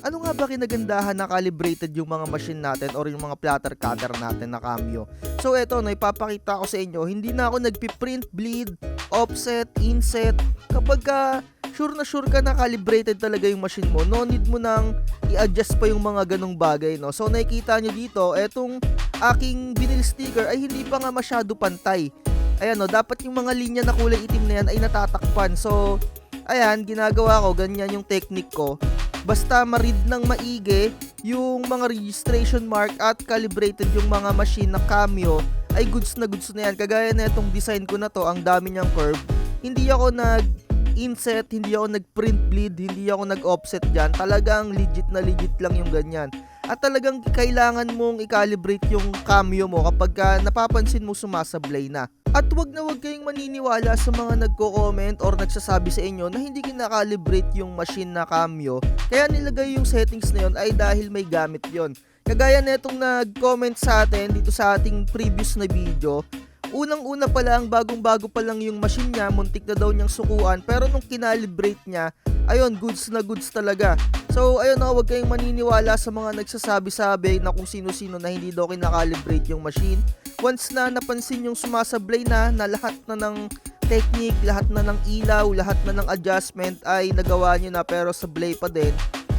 Ano nga ba kinagandahan na calibrated yung mga machine natin or yung mga platter cutter natin na Cameo? So eto, no, ipapakita ko sa inyo, hindi na ako nagpiprint, bleed, offset, inset. Kapag sure ka na calibrated talaga yung machine mo, no need mo nang i-adjust pa yung mga ganong bagay, no. So nakikita nyo dito, etong aking vinyl sticker ay hindi pa nga masyado pantay. Ayan, no, dapat yung mga linya na kulay itim na yan ay natatakpan. So ayan, ginagawa ko, ganyan yung technique ko. Basta ma-read ng maigi yung mga registration mark at calibrated yung mga machine na Cameo, ay goods na yan. Kagaya na itong design ko na to, ang dami niyang curve. Hindi ako nag-inset, hindi ako nag-print bleed, hindi ako nag-offset dyan. Talagang legit lang yung ganyan. At talagang kailangan mong i-calibrate yung Cameo mo kapag napapansin mo sumasablay na. At wag kayong maniniwala sa mga nagko-comment or nagsasabi sa inyo na hindi kinakalibrate yung machine na Cameo. Kaya nilagay yung settings na yun ay dahil may gamit yon. Kagaya na itong nag-comment sa atin dito sa ating previous na video. Unang-una pa lang, bagong-bago pa lang yung machine niya, muntik na daw niyang sukuan. Pero nung kinalibrate niya, ayun, goods na goods talaga. So, ayun, wag kayong maniniwala sa mga nagsasabi-sabi na kung sino-sino na hindi daw kinakalibrate yung machine. Once na napansin yung sumasablay na lahat na ng technique, lahat na ng ilaw, lahat na ng adjustment ay nagawa nyo na pero sablay pa din.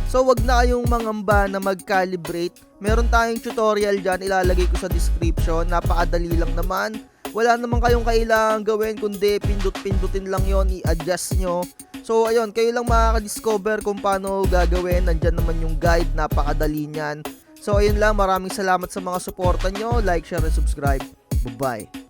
So wag na kayong mangamba na mag-calibrate. Meron tayong tutorial dyan, ilalagay ko sa description. Napakadali lang naman. Wala naman kayong kailangan gawin kundi pindut-pindutin lang yon, i-adjust nyo. So ayun, kayo lang makaka-discover kung paano gagawin. Nandyan naman yung guide, napakadali niyan. So ayun lang, maraming salamat sa mga suporta nyo. Like, share, and subscribe. Bye-bye.